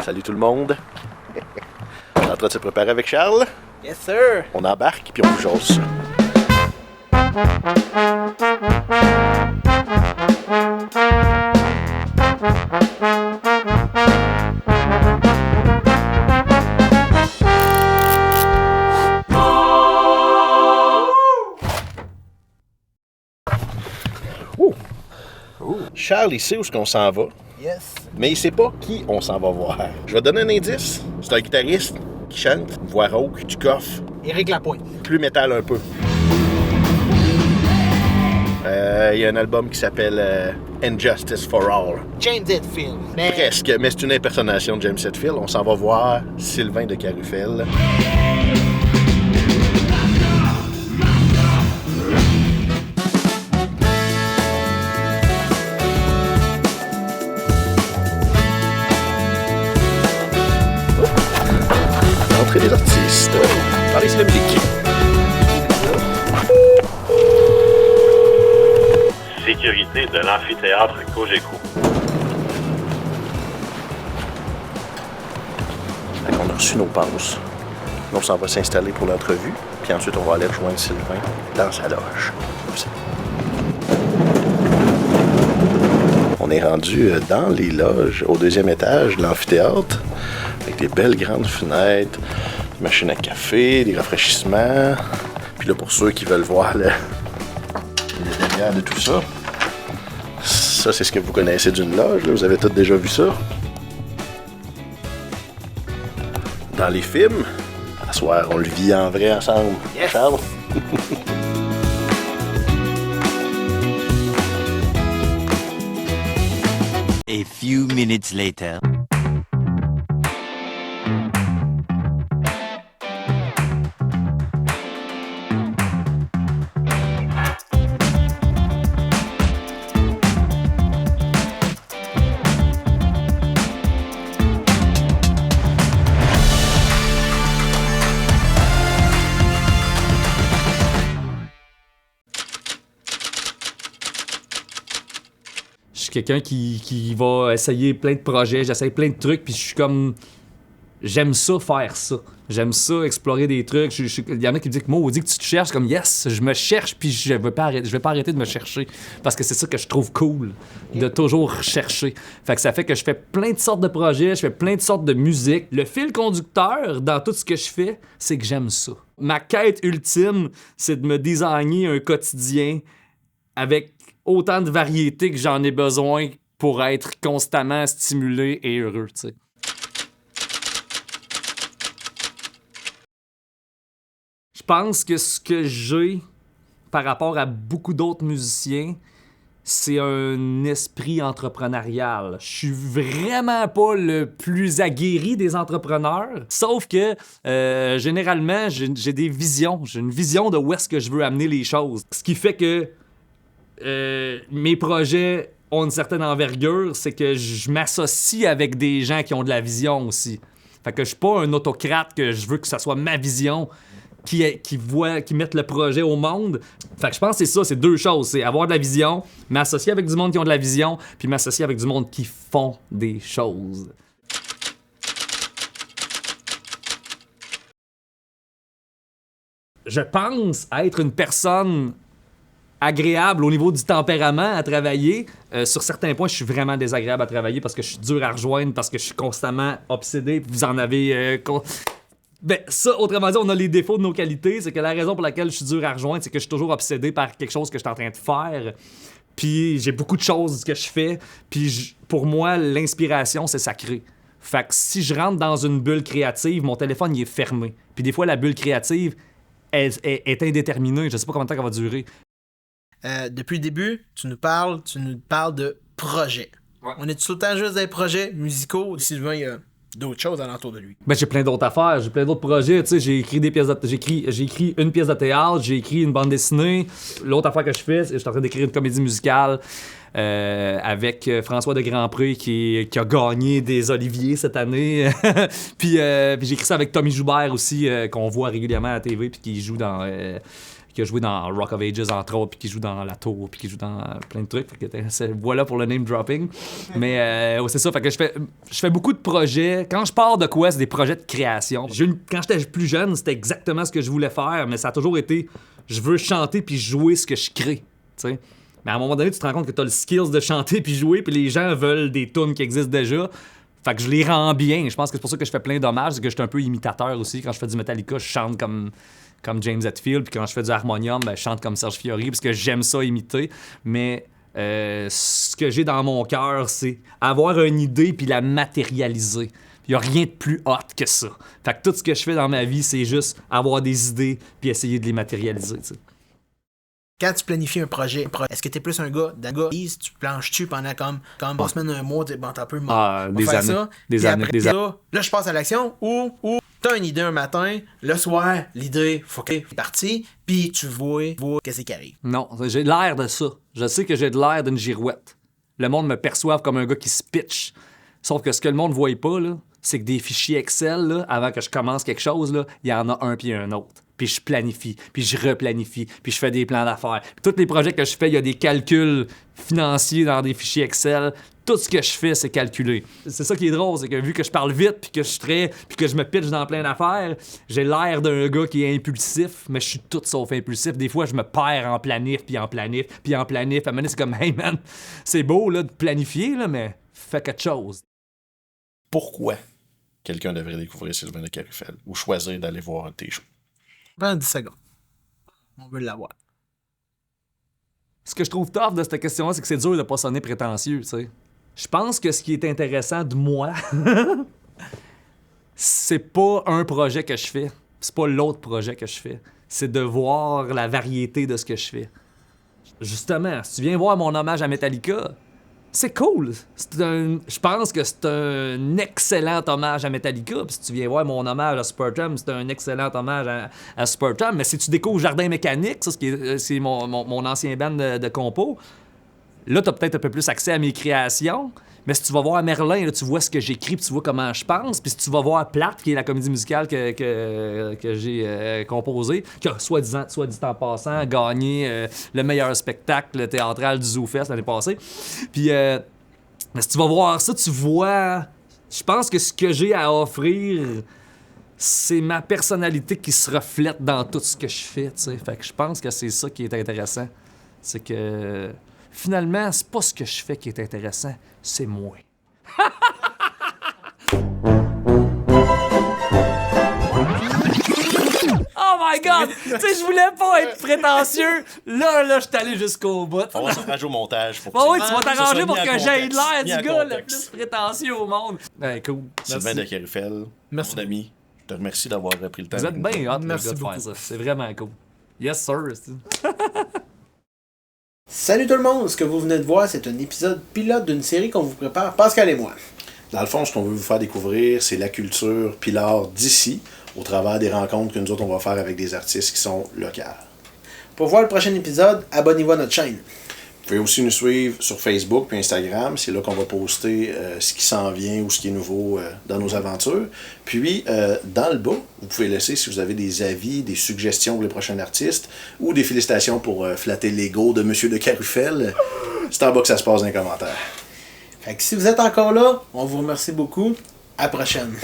Salut tout le monde. On est en train de se préparer avec Charles. Yes, sir. On embarque puis on vous jase ça. Charles, il sait où est-ce qu'on s'en va, Yes. mais il sait pas qui on s'en va voir. Je vais donner un indice. C'est un guitariste qui chante, voix rauque, du coffre, Éric Lapointe. plus métal un peu. Il y a un album qui s'appelle Injustice for All. James Hetfield. Mais... Presque, mais c'est une impersonnation de James Hetfield. On s'en va voir Sylvain de Carufel. L'entrée des artistes. Par ici la musique. Sécurité de l'amphithéâtre Cogeco. On a reçu nos passes. On s'en va s'installer pour l'entrevue. Puis ensuite, on va aller rejoindre Sylvain dans sa loge. On est rendu dans les loges, au deuxième étage de l'amphithéâtre, avec des belles grandes fenêtres, des machines à café, des rafraîchissements. Puis là, pour ceux qui veulent voir les derrière de tout ça, ça, c'est ce que vous connaissez d'une loge. Là. Vous avez tous déjà vu ça. Dans les films, à soir, on le vit en vrai ensemble. Yes. Charles? A few minutes later. Je suis quelqu'un qui va essayer plein de projets, j'essaye plein de trucs, puis je suis comme... J'aime ça, faire ça. J'aime ça, explorer des trucs. Il y en a qui me disent que moi, on dit que tu te cherches, comme yes, je me cherche, puis je vais pas arrêter de me chercher. Parce que c'est ça que je trouve cool, de toujours chercher. Fait que ça fait que je fais plein de sortes de projets, je fais plein de sortes de musique. Le fil conducteur dans tout ce que je fais, c'est que j'aime ça. Ma quête ultime, c'est de me designer un quotidien avec autant de variété que j'en ai besoin pour être constamment stimulé et heureux, tu sais. Je pense que ce que j'ai par rapport à beaucoup d'autres musiciens, c'est un esprit entrepreneurial. Je suis vraiment pas le plus aguerri des entrepreneurs, sauf que généralement, j'ai des visions. J'ai une vision de où est-ce que je veux amener les choses. Ce qui fait que mes projets ont une certaine envergure, c'est que je m'associe avec des gens qui ont de la vision aussi. Fait que je suis pas un autocrate que je veux que ça soit ma vision qui mettent le projet au monde. Fait que je pense que c'est ça, c'est deux choses. C'est avoir de la vision, m'associer avec du monde qui ont de la vision, puis m'associer avec du monde qui font des choses. Je pense être une personne agréable au niveau du tempérament à travailler. Sur certains points, je suis vraiment désagréable à travailler parce que je suis dur à rejoindre, parce que je suis constamment obsédé. Vous en avez... Ben, ça, autrement dit, on a les défauts de nos qualités. C'est que la raison pour laquelle je suis dur à rejoindre, c'est que je suis toujours obsédé par quelque chose que je suis en train de faire. Puis j'ai beaucoup de choses que je fais. Puis pour moi, l'inspiration, c'est sacré. Fait que si je rentre dans une bulle créative, mon téléphone, il est fermé. Puis des fois, la bulle créative est indéterminée. Je sais pas combien de temps elle va durer. Depuis le début, tu nous parles de projets. Ouais. On est tout le temps juste des projets musicaux. Sylvain, il y a d'autres choses alentour de lui. Ben, j'ai plein d'autres affaires, j'ai plein d'autres projets. Tu sais, j'ai écrit une pièce de théâtre, j'ai écrit une bande dessinée. L'autre affaire que je fais, c'est que je suis en train d'écrire une comédie musicale avec François de Grandpré qui a gagné des Oliviers cette année. puis j'ai écrit ça avec Tommy Joubert aussi, qu'on voit régulièrement à la TV puis qui joue dans... qui a joué dans Rock of Ages, entre autres, puis qui joue dans La Tour, puis qui joue dans plein de trucs. Fait que, voilà pour le name dropping. Mais c'est ça, fait que je fais beaucoup de projets. Quand je pars de quoi, c'est des projets de création. Quand j'étais plus jeune, c'était exactement ce que je voulais faire, mais ça a toujours été, je veux chanter puis jouer ce que je crée, tu sais. Mais à un moment donné, tu te rends compte que t'as le skills de chanter puis jouer, puis les gens veulent des tunes qui existent déjà. Fait que je les rends bien. Je pense que c'est pour ça que je fais plein d'hommages, c'est que je suis un peu imitateur aussi. Quand je fais du Metallica, je chante comme James Hetfield, puis quand je fais du harmonium, je chante comme Serge Fiori, parce que j'aime ça imiter. Mais ce que j'ai dans mon cœur, c'est avoir une idée puis la matérialiser. Il n'y a rien de plus hot que ça. Fait que tout ce que je fais dans ma vie, c'est juste avoir des idées puis essayer de les matérialiser, t'sais. Quand tu planifies un projet, est-ce que t'es plus un gars tu planches-tu pendant comme 3 semaines, un mois, bon, t'as un peu des années, ça, des années, après ça, là je passe à l'action, ou t'as une idée un matin, le soir, l'idée, c'est parti, puis tu vois qu'est-ce qui arrive. Non, j'ai l'air de ça. Je sais que j'ai de l'air d'une girouette. Le monde me perçoit comme un gars qui se pitch. Sauf que ce que le monde ne voit pas, là, c'est que des fichiers Excel, là, avant que je commence quelque chose, là, il y en a un puis un autre. Puis je planifie, puis je replanifie, puis je fais des plans d'affaires. Puis tous les projets que je fais, il y a des calculs financiers dans des fichiers Excel. Tout ce que je fais, c'est calculé. C'est ça qui est drôle, c'est que vu que je parle vite, puis que je me pitche dans plein d'affaires, j'ai l'air d'un gars qui est impulsif, mais je suis tout sauf impulsif. Des fois, je me perds en planif, puis en planif, puis en planif. À un moment donné, c'est comme, hey man, c'est beau là, de planifier, là, mais fais quelque chose. Pourquoi quelqu'un devrait découvrir Sylvain de Carufel ou choisir d'aller voir un de tes shows? 10 secondes. On veut l'avoir. Ce que je trouve tough de cette question-là, c'est que c'est dur de pas sonner prétentieux, tu sais. Je pense que ce qui est intéressant de moi, c'est pas un projet que je fais, c'est pas l'autre projet que je fais. C'est de voir la variété de ce que je fais. Justement, si tu viens voir mon hommage à Metallica, c'est cool. Je pense que c'est un excellent hommage à Metallica. Puis si tu viens voir mon hommage à Supertramp, c'est un excellent hommage à Supertramp. Mais si tu découvres Jardin Mécanique, ça, c'est mon ancien band de compo, là, tu as peut-être un peu plus accès à mes créations. Mais si tu vas voir Merlin, là, tu vois ce que j'écris, puis tu vois comment je pense. Puis si tu vas voir Platte, qui est la comédie musicale que j'ai composée, qui a, soit dit en passant, gagné le meilleur spectacle théâtral du ZooFest l'année passée. Puis mais si tu vas voir ça, tu vois... Je pense que ce que j'ai à offrir, c'est ma personnalité qui se reflète dans tout ce que je fais, tu sais. Fait que je pense que c'est ça qui est intéressant. C'est que... Finalement, c'est pas ce que je fais qui est intéressant, c'est moi. Oh my God! Tu sais, je voulais pas être prétentieux. Là, je suis allé jusqu'au bout. On va s'arranger au montage. Pour oui, tu vas t'arranger pour que j'aie l'air du gars le plus prétentieux au monde. Ben, cool. Sylvain de Carufel, mon ami, je te remercie d'avoir pris le temps. Vous êtes bien hâte, Merci de faire ça. C'est vraiment cool. Yes, sir. Salut tout le monde! Ce que vous venez de voir, c'est un épisode pilote d'une série qu'on vous prépare, Pascal et moi. Dans le fond, ce qu'on veut vous faire découvrir, c'est la culture Pilar d'ici, au travers des rencontres que nous autres, on va faire avec des artistes qui sont locales. Pour voir le prochain épisode, abonnez-vous à notre chaîne. Vous pouvez aussi nous suivre sur Facebook et Instagram. C'est là qu'on va poster ce qui s'en vient ou ce qui est nouveau dans nos aventures. Puis, dans le bas, vous pouvez laisser, si vous avez des avis, des suggestions pour les prochains artistes ou des félicitations pour flatter l'ego de Monsieur de Carufel. C'est en bas que ça se passe dans les commentaires. Fait que si vous êtes encore là, on vous remercie beaucoup. À la prochaine.